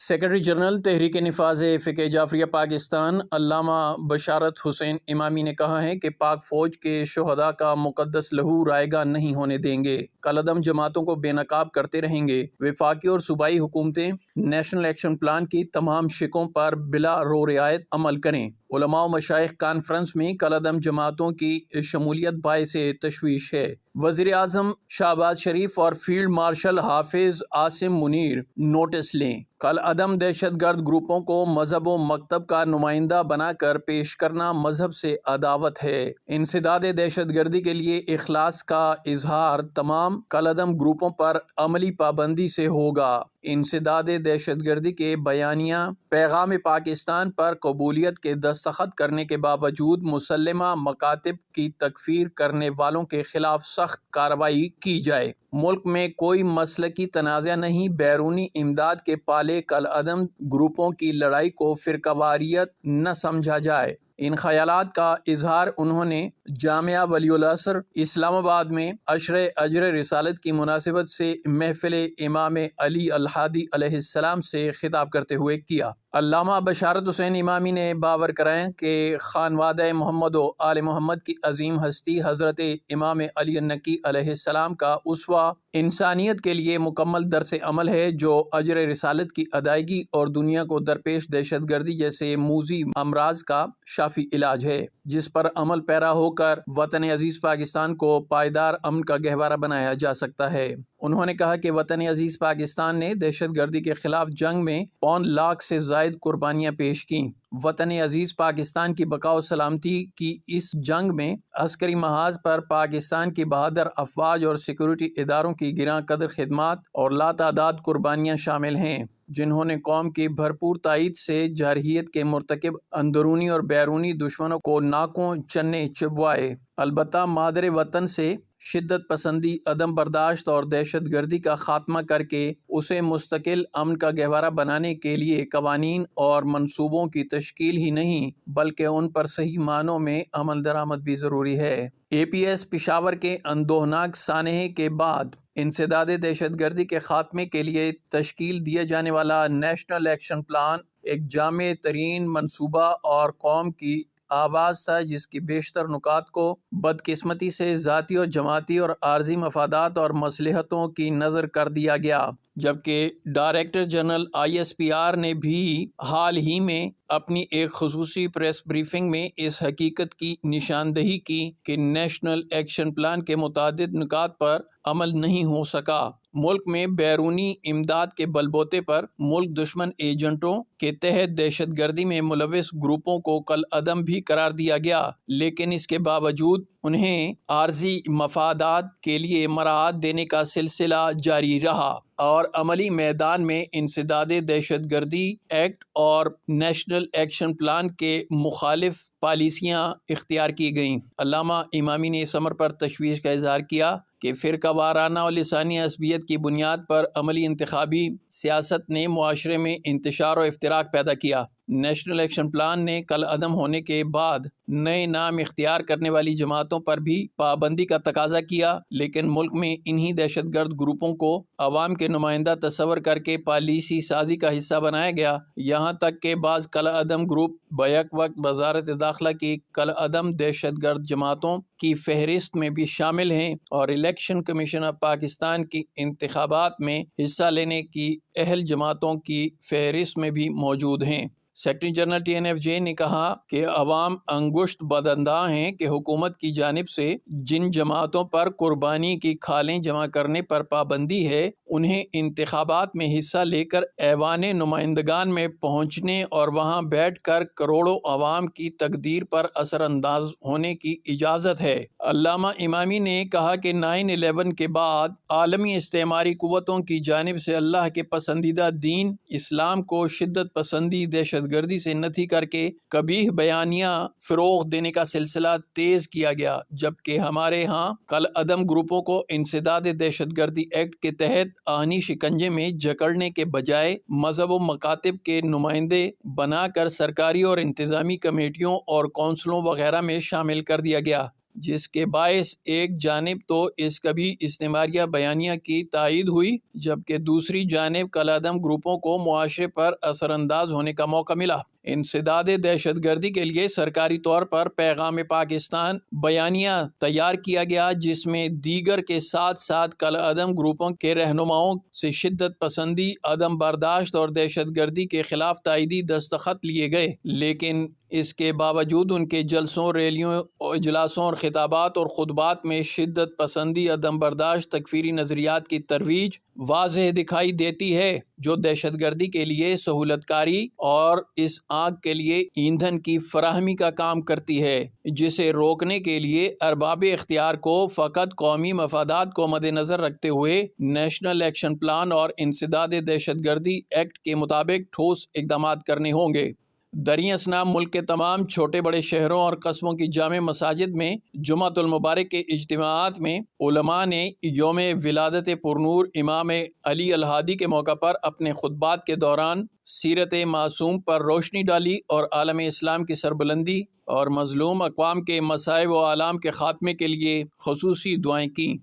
Secretary general تحریک نفاذ فقہ جعفریہ پاکستان علامہ بشارت حسین امامی نے کہا ہے کہ پاک فوج کے شہداء کا مقدس لہو رائیگاں نہیں ہونے دیں گے، کالعدم جماعتوں کو بے نقاب کرتے رہیں گے۔ وفاقی اور صوبائی حکومتیں نیشنل ایکشن پلان کی تمام شقوں پر بلا رو رعایت عمل کریں۔ علماء و مشائخ کانفرنس میں کالعدم جماعتوں کی شمولیت باعث تشویش ہے۔ وزیر اعظم شہباز شریف اور فیلڈ مارشل حافظ عاصم منیر نوٹس لیں۔ کالعدم دہشت گرد گروپوں کو مذہب و مکتب کا نمائندہ بنا کر پیش کرنا مذہب سے عداوت ہے۔ انسداد دہشت گردی کے لیے اخلاص کا اظہار تمام کالعدم گروپوں پر عملی پابندی سے ہوگا۔ انسداد دہشت گردی کے بیانیہ پیغام پاکستان پر قبولیت کے دستخط کرنے کے باوجود مسلمہ مکاتب کی تکفیر کرنے والوں کے خلاف سخت کارروائی کی جائے۔ ملک میں کوئی مسلکی تنازع نہیں، بیرونی امداد کے پالے کالعدم گروپوں کی لڑائی کو فرقہ واریت نہ سمجھا جائے۔ ان خیالات کا اظہار انہوں نے جامعہ ولی العصر اسلام آباد میں عشرِ اجر رسالت کی مناسبت سے محفل امام علی الہادی علیہ السلام سے خطاب کرتے ہوئے کیا۔ علامہ بشارت حسین امامی نے باور کرایا کہ خانوادہ محمد و آل محمد کی عظیم ہستی حضرت امام علی النقی علیہ السلام کا اسوہ انسانیت کے لیے مکمل درس عمل ہے، جو اجر رسالت کی ادائیگی اور دنیا کو درپیش دہشت گردی جیسے موذی امراض کا شافی علاج ہے، جس پر عمل پیرا ہو کر وطن عزیز پاکستان کو پائیدار امن کا گہوارہ بنایا جا سکتا ہے۔ انہوں نے کہا کہ وطن عزیز پاکستان نے دہشت گردی کے خلاف جنگ میں 5 لاکھ سے زائد قربانیاں پیش کیں۔ وطن عزیز پاکستان کی بقا و سلامتی کی اس جنگ میں عسکری محاذ پر پاکستان کی بہادر افواج اور سیکورٹی اداروں کی گراں قدر خدمات اور لاتعداد قربانیاں شامل ہیں، جنہوں نے قوم کی بھرپور تائید سے جارحیت کے مرتکب اندرونی اور بیرونی دشمنوں کو ناکوں چنے چبوائے۔ البتہ مادر وطن سے شدت پسندی، عدم برداشت اور دہشت گردی کا خاتمہ کر کے اسے مستقل امن کا گہوارہ بنانے کے لیے قوانین اور منصوبوں کی تشکیل ہی نہیں بلکہ ان پر صحیح معنوں میں عمل درآمد بھی ضروری ہے۔ اے پی ایس پشاور کے اندوہناک سانحے کے بعد انسداد دہشت گردی کے خاتمے کے لیے تشکیل دیا جانے والا نیشنل ایکشن پلان ایک جامع ترین منصوبہ اور قوم کی آواز تھا، جس کی بیشتر نکات کو بدقسمتی سے ذاتی اور جماعتی اور عارضی مفادات اور مصلحتوں کی نظر کر دیا گیا، جبکہ ڈائریکٹر جنرل ISPR نے بھی حال ہی میں اپنی ایک خصوصی پریس بریفنگ میں اس حقیقت کی نشاندہی کی کہ نیشنل ایکشن پلان کے متعدد نکات پر عمل نہیں ہو سکا۔ ملک میں بیرونی امداد کے بل بوتے پر ملک دشمن ایجنٹوں کے تحت دہشت گردی میں ملوث گروپوں کو کالعدم بھی قرار دیا گیا، لیکن اس کے باوجود انہیں عارضی مفادات کے لیے مراعات دینے کا سلسلہ جاری رہا اور عملی میدان میں انسداد دہشت گردی ایکٹ اور نیشنل ایکشن پلان کے مخالف پالیسیاں اختیار کی گئیں۔ علامہ امامی نے اس امر پر تشویش کا اظہار کیا کہ فرقہ وارانہ اور لسانی عصبیت کی بنیاد پر عملی انتخابی سیاست نے معاشرے میں انتشار و افتراق پیدا کیا۔ نیشنل ایکشن پلان نے کالعدم ہونے کے بعد نئے نام اختیار کرنے والی جماعتوں پر بھی پابندی کا تقاضا کیا، لیکن ملک میں انہی دہشت گرد گروپوں کو عوام کے نمائندہ تصور کر کے پالیسی سازی کا حصہ بنایا گیا، یہاں تک کہ بعض کالعدم گروپ بیک وقت وزارت داخلہ کی کالعدم دہشت گرد جماعتوں کی فہرست میں بھی شامل ہیں اور الیکشن کمیشن آف پاکستان کی انتخابات میں حصہ لینے کی اہل جماعتوں کی فہرست میں بھی موجود ہیں۔ سیکرٹری جنرل TNFJ نے کہا کہ عوام انگشت بدانداز ہیں کہ حکومت کی جانب سے جن جماعتوں پر قربانی کی کھالیں جمع کرنے پر پابندی ہے، انہیں انتخابات میں حصہ لے کر ایوان نمائندگان میں پہنچنے اور وہاں بیٹھ کر کروڑوں عوام کی تقدیر پر اثر انداز ہونے کی اجازت ہے۔ علامہ امامی نے کہا کہ 9/11 کے بعد عالمی استعماری قوتوں کی جانب سے اللہ کے پسندیدہ دین اسلام کو شدت پسندی، دہشت گردی سے نتھی کر کے قبیح بیانیاں فروغ دینے کا سلسلہ تیز کیا گیا، جبکہ ہمارے ہاں کالعدم گروپوں کو انسداد دہشت گردی ایکٹ کے تحت آہنی شکنجے میں جکڑنے کے بجائے مذہب و مکاتب کے نمائندے بنا کر سرکاری اور انتظامی کمیٹیوں اور کونسلوں وغیرہ میں شامل کر دیا گیا، جس کے باعث ایک جانب تو اس کبھی استعماریہ بیانیہ کی تائید ہوئی، جبکہ دوسری جانب کالعدم گروپوں کو معاشرے پر اثر انداز ہونے کا موقع ملا۔ انسداد دہشت گردی کے لیے سرکاری طور پر پیغام پاکستان بیانیہ تیار کیا گیا، جس میں دیگر کے ساتھ ساتھ کالعدم گروپوں کے رہنماؤں سے شدت پسندی، عدم برداشت اور دہشت گردی کے خلاف تائیدی دستخط لیے گئے، لیکن اس کے باوجود ان کے جلسوں، ریلیوں، اجلاسوں اور خطابات اور خطبات میں شدت پسندی، عدم برداشت، تکفیری نظریات کی ترویج واضح دکھائی دیتی ہے، جو دہشت گردی کے لیے سہولت کاری اور اس آگ کے لیے ایندھن کی فراہمی کا کام کرتی ہے، جسے روکنے کے لیے ارباب اختیار کو فقط قومی مفادات کو مد نظر رکھتے ہوئے نیشنل ایکشن پلان اور انسداد دہشت گردی ایکٹ کے مطابق ٹھوس اقدامات کرنے ہوں گے۔ دریں اثنا ملک کے تمام چھوٹے بڑے شہروں اور قصبوں کی جامع مساجد میں جمعۃ المبارک کے اجتماعات میں علماء نے یوم ولادت پرنور امام علی الہادی کے موقع پر اپنے خطبات کے دوران سیرت معصوم پر روشنی ڈالی اور عالم اسلام کی سربلندی اور مظلوم اقوام کے مصائب و آلام کے خاتمے کے لیے خصوصی دعائیں کیں۔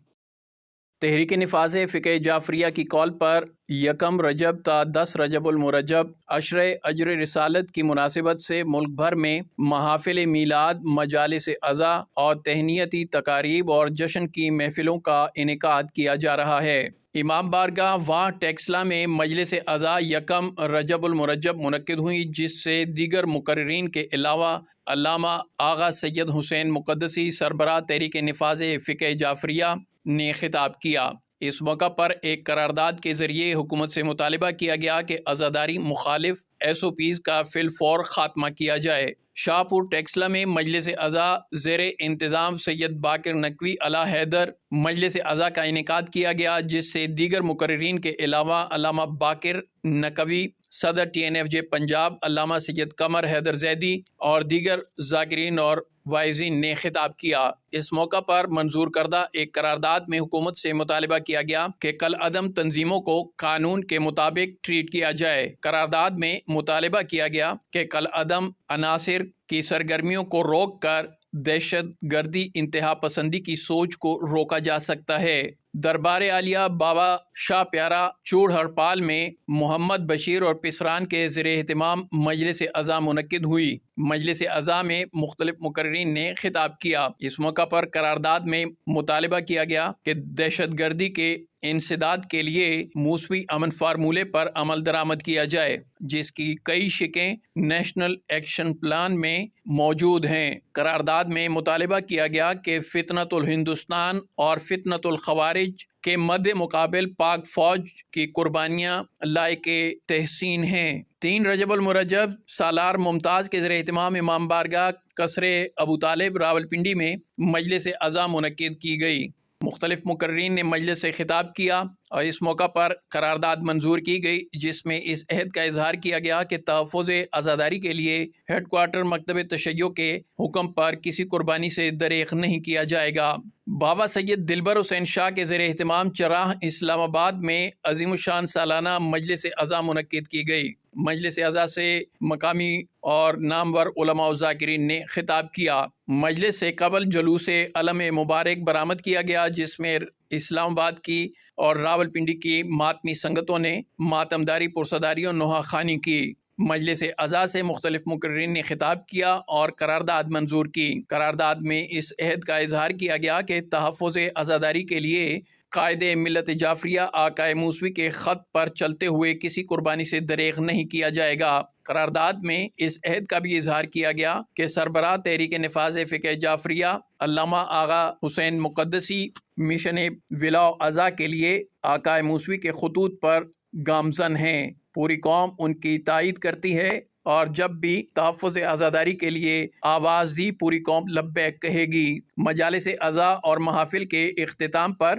تحریک نفاذ فقہ جعفریہ کی کال پر 1 رجب تا 10 رجب المرجب عشرہ اجر رسالت کی مناسبت سے ملک بھر میں محافل میلاد، مجالس عزا اور تہنیتی تقاریب اور جشن کی محفلوں کا انعقاد کیا جا رہا ہے۔ امام بارگاہ واں ٹیکسلا میں مجلس عزا 1 رجب المرجب منعقد ہوئی، جس سے دیگر مقررین کے علاوہ علامہ آغا سید حسین مقدسی سربراہ تحریک نفاذ فقہ جعفریہ نے خطاب کیا۔ اس موقع پر ایک قرارداد کے ذریعے حکومت سے مطالبہ کیا گیا کہ عزاداری مخالف SOPs کا فی الفور خاتمہ کیا جائے۔ شاہ پور ٹیکسلا میں مجلس عزا زیر انتظام سید باقر نقوی علی حیدر مجلس عزا کا انعقاد کیا گیا، جس سے دیگر مقررین کے علاوہ علامہ باقر نقوی، صدر TNFJ پنجاب علامہ سید قمر حیدر زیدی اور دیگر ذاکرین اور واعظین نے خطاب کیا۔ اس موقع پر منظور کردہ ایک قرارداد میں حکومت سے مطالبہ کیا گیا کہ کالعدم تنظیموں کو قانون کے مطابق ٹریٹ کیا جائے۔ قرارداد میں مطالبہ کیا گیا کہ کالعدم عناصر کی سرگرمیوں کو روک کر دہشت گردی، انتہا پسندی کی سوچ کو روکا جا سکتا ہے۔ دربار عالیہ بابا شاہ پیارا چوڑ ہڑپال میں محمد بشیر اور پسران کے زیر اہتمام مجلس عزا منعقد ہوئی۔ مجلس عزا میں مختلف مقررین نے خطاب کیا۔ اس موقع پر قرارداد میں مطالبہ کیا گیا کہ دہشت گردی کے انسداد کے لیے موسوی امن فارمولے پر عمل درآمد کیا جائے، جس کی کئی شقیں نیشنل ایکشن پلان میں موجود ہیں۔ قرارداد میں مطالبہ کیا گیا کہ فتنۃ الہندوستان اور فتنۃ الخوارج کے مد مقابل پاک فوج کی قربانیاں لائق تحسین ہیں۔ 3 رجب المرجب سالار ممتاز کے زیر اہتمام امام بارگاہ قصر ابو طالب راولپنڈی میں مجلس عزا منعقد کی گئی۔ مختلف مقررین نے مجلس سے خطاب کیا اور اس موقع پر قرارداد منظور کی گئی، جس میں اس عہد کا اظہار کیا گیا کہ تحفظ عزاداری کے لیے ہیڈ کوارٹر مکتب تشیع کے حکم پر کسی قربانی سے دریغ نہیں کیا جائے گا۔ بابا سید دلبر حسین شاہ کے زیر اہتمام چراہ اسلام آباد میں عظیم الشان سالانہ مجلس عزا منعقد کی گئی۔ مجلس عزا سے مقامی اور نامور علماء و ذاکرین نے خطاب کیا۔ مجلس سے قبل جلوس علم مبارک برآمد کیا گیا، جس میں اسلام آباد کی اور راولپنڈی کی ماتمی سنگتوں نے ماتمداری، پرصداری اور نوحہ خوانی کی۔ مجلس عزا سے مختلف مقررین نے خطاب کیا اور قرارداد منظور کی۔ قرارداد میں اس عہد کا اظہار کیا گیا کہ تحفظ عزاداری کے لیے قائد ملت جعفریہ آقا موسوی کے خط پر چلتے ہوئے کسی قربانی سے دریغ نہیں کیا جائے گا۔ قرارداد میں اس عہد کا بھی اظہار کیا گیا کہ سربراہ تحریک نفاذ فقہ جعفریہ علامہ آغا حسین مقدسی مشن ولاء و عزا کے لیے آقا موسوی کے خطوط پر گامزن ہیں۔ پوری قوم ان کی تائید کرتی ہے اور جب بھی تحفظ عزاداری کے لیے آواز دی، پوری قوم لبیک کہے گی۔ مجالس عزا اور محافل کے اختتام پر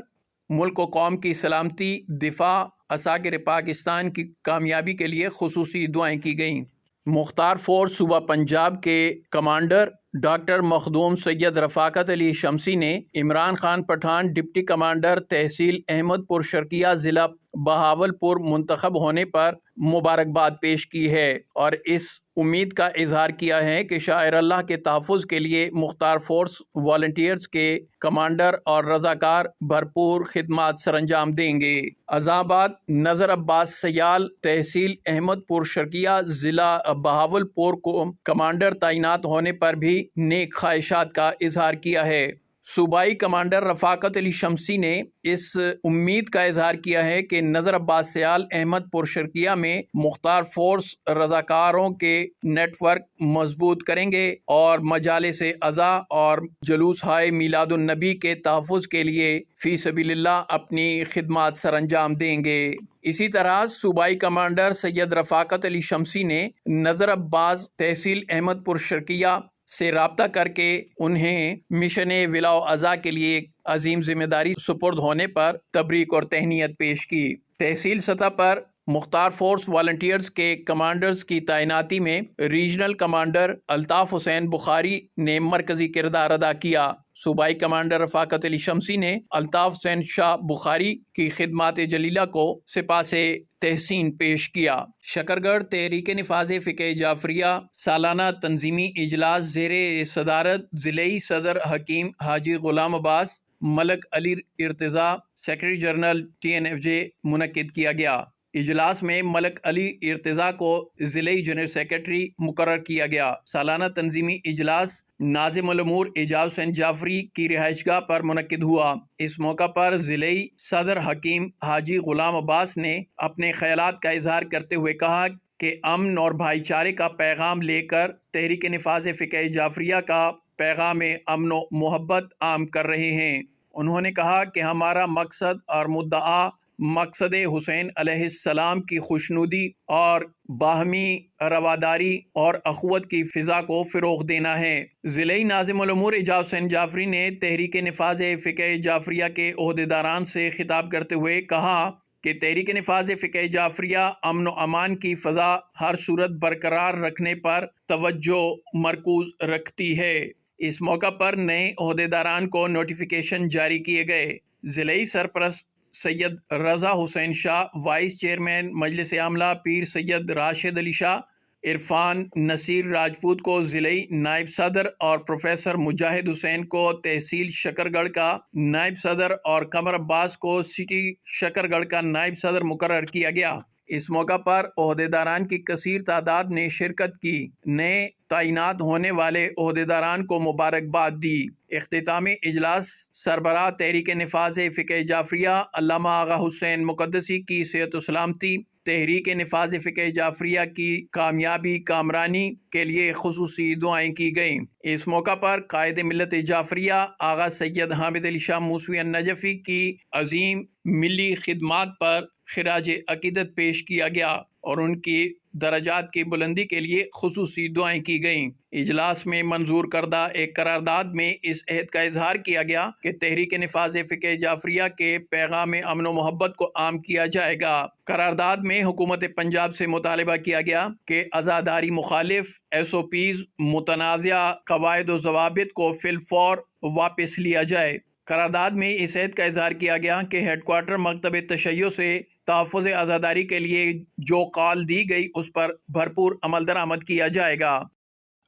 ملک و قوم کی سلامتی، دفاع، عساکر پاکستان کی کامیابی کے لیے خصوصی دعائیں کی گئیں۔ مختار فورس صوبہ پنجاب کے کمانڈر ڈاکٹر مخدوم سید رفاقت علی شمسی نے عمران خان پٹھان ڈپٹی کمانڈر تحصیل احمد پور شرقیہ ضلع بہاولپور منتخب ہونے پر مبارکباد پیش کی ہے اور اس امید کا اظہار کیا ہے کہ شاعر اللہ کے تحفظ کے لیے مختار فورس والنٹیئرز کے کمانڈر اور رضاکار بھرپور خدمات سر انجام دیں گے۔ عزاباد نذر عباس سیال تحصیل احمد پور شرقیہ ضلع بہاولپور کو کمانڈر تعینات ہونے پر بھی نیک خواہشات کا اظہار کیا ہے۔ صوبائی کمانڈر رفاقت علی شمسی نے اس امید کا اظہار کیا ہے کہ نذر عباس سیال احمد پور شرقیہ میں مختار فورس رضاکاروں کے نیٹ ورک مضبوط کریں گے اور مجالس عزا اور جلوس ہائے میلاد النبی کے تحفظ کے لیے فی سبیل اللہ اپنی خدمات سر انجام دیں گے۔ اسی طرح صوبائی کمانڈر سید رفاقت علی شمسی نے نذر عباس تحصیل احمد پور شرقیہ سے رابطہ کر کے انہیں مشن ولاء اعضاء کے لیے ایک عظیم ذمہ داری سپرد ہونے پر تبریک اور تہنیت پیش کی۔ تحصیل سطح پر مختار فورس والنٹیئرز کے کمانڈرز کی تعیناتی میں ریجنل کمانڈر الطاف حسین بخاری نے مرکزی کردار ادا کیا۔ صوبائی کمانڈر رفاقت علی شمسی نے الطاف حسین شاہ بخاری کی خدمات جلیلہ کو سپاس تحسین پیش کیا۔ شکرگڑھ تحریک نفاذ فقہ جعفریہ سالانہ تنظیمی اجلاس زیر صدارت ضلعی صدر حکیم حاجی غلام عباس ملک علی ارتضیٰ سیکرٹری جنرل TNFJ منعقد کیا گیا۔ اجلاس میں ملک علی ارتضیٰ کو ضلعی جنرل سیکرٹری مقرر کیا گیا۔ سالانہ تنظیمی اجلاس ناظم الامور اعجاز حسین جعفری کی رہائش گاہ پر منعقد ہوا۔ اس موقع پر ضلعی صدر حکیم حاجی غلام عباس نے اپنے خیالات کا اظہار کرتے ہوئے کہا کہ امن اور بھائی چارے کا پیغام لے کر تحریک نفاذ فقہ جعفریہ کا پیغام امن و محبت عام کر رہے ہیں۔ انہوں نے کہا کہ ہمارا مقصد اور مدعا مقصد حسین علیہ السلام کی خوشنودی اور باہمی رواداری اور اخوت کی فضا کو فروغ دینا ہے۔ ضلعی ناظم الامور اعجاز حسین جعفری نے تحریک نفاذ فقہ جعفریہ کے عہدیداران سے خطاب کرتے ہوئے کہا کہ تحریک نفاذ فقہ جعفریہ امن و امان کی فضا ہر صورت برقرار رکھنے پر توجہ مرکوز رکھتی ہے۔ اس موقع پر نئے عہدیداران کو نوٹیفیکیشن جاری کیے گئے۔ ضلعی سرپرست سید رضا حسین شاہ، وائس چیئرمین مجلس عاملہ پیر سید راشد علی شاہ، عرفان نصیر راجپوت کو ضلعی نائب صدر اور پروفیسر مجاہد حسین کو تحصیل شکرگڑھ کا نائب صدر اور قمر عباس کو سٹی شکرگڑھ کا نائب صدر مقرر کیا گیا۔ اس موقع پر عہدیداران کی کثیر تعداد نے شرکت کی۔ نئے تعینات ہونے والے عہدیداران کو مبارکباد دی۔ اختتامی اجلاس سربراہ تحریک نفاذ فقہ جعفریہ علامہ آغا حسین مقدسی کی صحت و سلامتی، تحریک نفاذ فقہ جعفریہ کی کامیابی کامرانی کے لیے خصوصی دعائیں کی گئیں۔ اس موقع پر قائد ملت جعفریہ آغا سید حامد علی شاہ موسوی النجفی کی عظیم ملی خدمات پر خراج عقیدت پیش کیا گیا اور ان کی درجات کی بلندی کے لیے خصوصی دعائیں کی گئیں۔ اجلاس میں منظور کردہ ایک قرارداد میں اس عہد کا اظہار کیا گیا کہ تحریک نفاذ فقہ جعفریہ کے پیغام امن و محبت کو عام کیا جائے گا۔ قرارداد میں حکومت پنجاب سے مطالبہ کیا گیا کہ عزاداری مخالف SOPs متنازعہ قواعد و ضوابط کو فی الفور واپس لیا جائے۔ قرارداد میں اس عہد کا اظہار کیا گیا کہ ہیڈ کوارٹر مکتب تشیع سے تحفظ عزاداری کے لیے جو کال دی گئی اس پر بھرپور عمل درآمد کیا جائے گا۔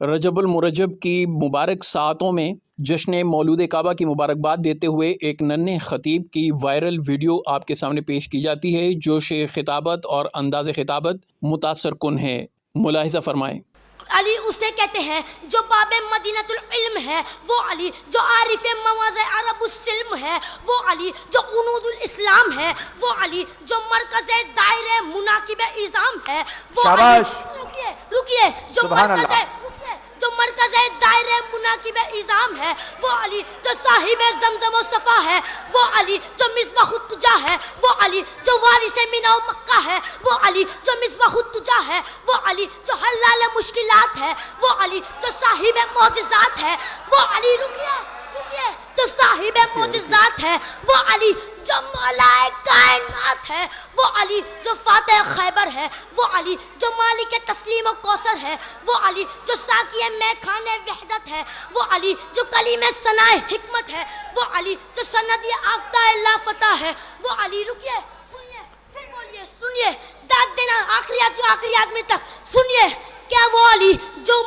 رجب المرجب کی مبارک ساعتوں میں جشن مولود کعبہ کی مبارکباد دیتے ہوئے ایک ننھے خطیب کی وائرل ویڈیو آپ کے سامنے پیش کی جاتی ہے۔ جوش خطابت اور انداز خطابت متاثر کن ہے، ملاحظہ فرمائیں۔ علی اسے کہتے ہیں جو باب مدینۃ العلم ہے، وہ علی جو عارف مواضع عرب السلم ہے، وہ علی جو عنود الاسلام ہے، وہ علی جو مرکز دائرہ مناقب اعظام ہے، وہ علی رکیے جو مرکز دائرہ مناقب اعظام ہے، وہ علی جو صاحب زمزم و صفا ہے، وہ علی جو مصباح التجا ہے، وہ علی جو وارث مینا و مکہ ہے، وہ علی جو مصباح التجا ہے، وہ علی جو حلال مشکلات ہے، وہ علی جو صاحب معجزات ہے، وہ علی رکیے جو صاحب معجزات ہے، وہ علی جو مولا کائنات ہے، وہ علی جو فاتح خیبر ہے، وہ علی جو مالک تسلیم و کوثر ہے، وہ علی جو ساقی میخانے وحدت ہے، وہ علی جو کلیم ثنائے حکمت ہے، وہ علی جو سند آفتہ لافتہ ہے، وہ علی رکیے سنیے پھر بولیے سنیے داد دینا آخری آدمی تک سنیے، کیا وہ علی جو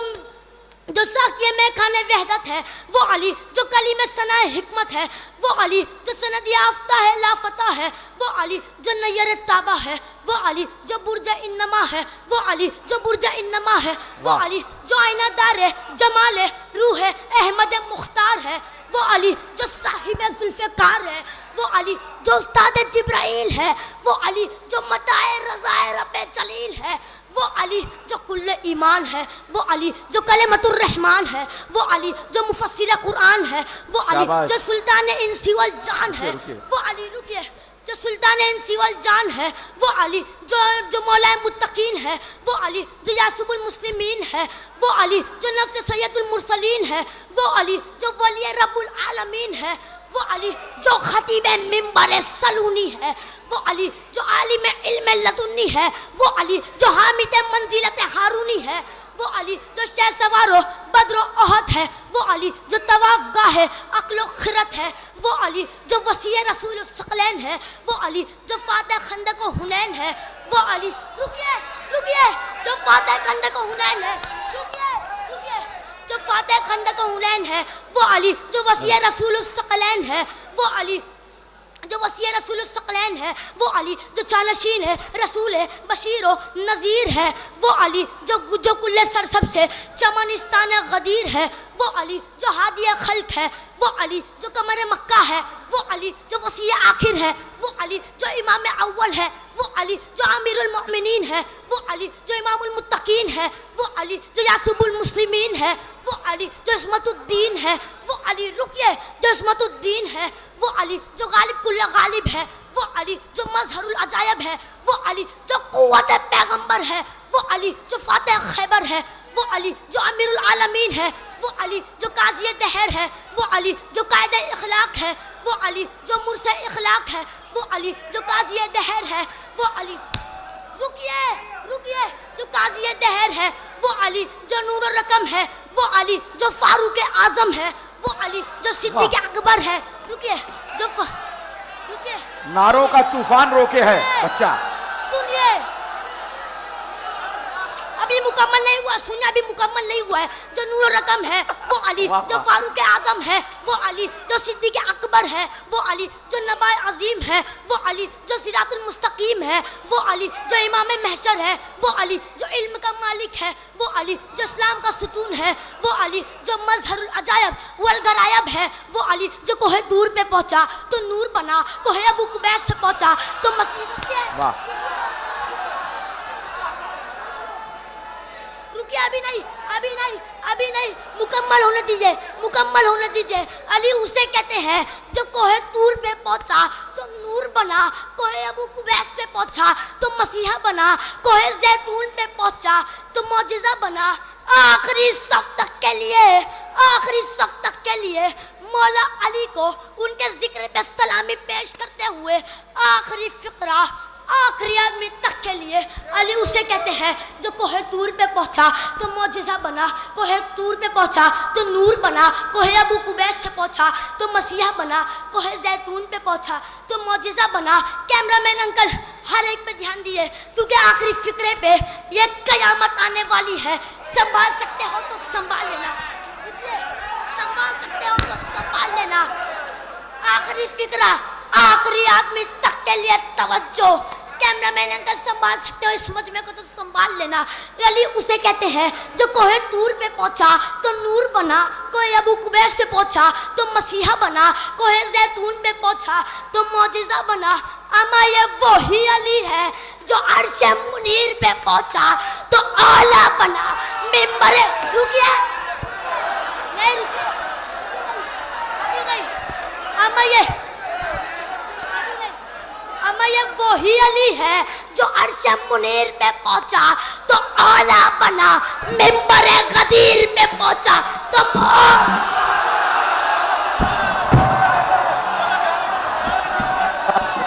ساقی میخانے وحدت ہے، وہ علی جو کلیم ثنائے حکمت ہے، وہ علی جو سند یافتہ ہے لافتہ ہے، وہ علی جو نیر تابہ ہے، وہ علی جو برج انما ہے، وہ علی جو برج انما ہے، وہ علی جو آئینہ دار جمال روح احمد مختار ہے، وہ علی جو صاحب ذوالفقار ہے، وہ علی جو استاد جبرائیل ہے، وہ علی جو متاع رضا رب جلیل ہے، وہ علی جو کل ایمان ہے، وہ علی جو کلمۃ الرحمن ہے، وہ علی جو مفسر قرآن ہے، وہ علی جو سلطان انسی والجان ہے، وہ علی رکیے جو سلطان انسی والجان ہے، وہ علی جو مولا متقین ہے، وہ علی جو یاسب المسلمین ہے، وہ علی جو نفس سید المرسلین ہے، وہ علی جو ولی رب العالمین ہے، وہ علی جو خطیب منبر سلونی ہے، وہ علی جو عالم علم لدنی ہے، وہ علی جو حامد منزلت ہارونی ہے، وہ علی جو شہ سوار و بدر و احد ہے، وہ علی جو طواف گاہ عقل و خرت ہے، وہ علی جو وسیع رسول الثقلین ہے، وہ علی جو فاتح خندق و حنین ہے، وہ علی رکیے جو فاتح خندق و حنین ہے، رکیے جو فاتح خندق و حنین ہے، وہ علی جو وسیع رسول الثقلین ہے، وہ علی جو وسیع رسول الثقلین ہے، وہ علی جو چانشین ہے رسول بشیر و نذیر ہے، وہ علی جو کل سرسب سے چمنستان غدیر ہے، وہ علی جو ہادی خلق ہے، وہ علی جو قمر مکہ ہے، وہ علی جو وسیع آخر ہے، وہ علی جو امام اول ہے، وہ علی جو امیر المؤمنین ہے، وہ علی جو امام المتقین ہے، وہ علی جو یاسب المسلمین ہے، وہ علی جو عصمت الدین ہے، وہ علی رکیے جو عصمت الدین ہے، وہ علی جو غالب کل غالب ہے، وہ علی جو مظہر العجائب ہے، وہ علی جو قوت پیغمبر ہے، وہ علی جو فاتح خیبر ہے، وہ علی جو امیر العالمین ہے، وہ علی جو قاضی دہر ہے، وہ علی جو قائد اخلاق ہے، وہ علی جو مرسل اخلاق ہے، وہ علی جو قاضی دہر ہے، وہ علی رکیے جو قاضی دہر ہے، وہ علی جو نور و رقم ہے، وہ علی جو فاروق اعظم ہے، وہ علی جو صدیق اکبر ہے، رکیے نعروں کا طوفان روکے ہے بچہ سنیے ابھی مکمل نہیں ہوا، سنیے ابھی مکمل نہیں ہوا ہے، جو نور و رقم ہے وہ علی جو فاروق اعظم ہے، وہ علی جو صدیق اکبر ہے، وہ علی جو نبا عظیم ہے، وہ علی جو صراط المستقیم ہے، وہ علی جو امام محشر ہے، وہ علی جو علم کا مالک ہے، وہ علی جو اسلام کا ستون ہے، وہ علی جو مظہر العجائب والغرائب ہے، وہ علی جو کوہ دور پہ پہنچا تو نور بنا، کوہ ابو قبیس پہ پہنچا تو مسیح کے ابھی نہیں مکمل ہونے دیجئے علی اسے کہتے ہیں جو کوہ طور پہ پہنچا تو نور بنا، کوہ ابو قبیس پہ پہنچا تو مسیحا بنا، کوہ زیتون پہ پہنچا تو معجزہ بنا۔ آخری صف تک کے لیے مولا علی کو ان کے ذکر پہ سلامی پیش کرتے ہوئے آخری فقرہ آخری آدمی تک کے لیے علی اسے کہتے ہیں جو کوہ طور پہ پہنچا تو معجزہ بنا، کوہ طور پہ پہنچا تو نور بنا، کوہ ابو قبیس سے پہنچا تو مسیحا بنا، کوہ زیتون پہ پہنچا تو معجزہ بنا۔ کیمرہ مین انکل ہر ایک پہ دھیان دیے کیونکہ آخری فقرے پہ یہ قیامت آنے والی ہے، سنبھال سکتے ہو تو سنبھال لینا، سنبھال سکتے ہو تو سنبھال لینا۔ آخری فقرہ آخری آدمی تک کے لیے توجہ، کیمرہ مین انکل سنبھال سکتے ہو اس مجمع کو تو سنبھال لینا۔ علی اسے کہتے ہیں جو کوہ طور پہ پہنچا تو نور بنا، کوہ ابو قبیس پہ پہنچا تو مسیحا بنا، کوہ زیتون پہ پہنچا تو معجزہ بنا۔ اما یہ وہی علی ہے جو عرش منیر پہ پہنچا تو اعلیٰ بنا، ممبر رکیے ابھی نہیں اما یہ وہی علی ہے جو عرش منیر پہ پہنچا تو اعلیٰ بنا، ممبر غدیر پہ پہنچا تو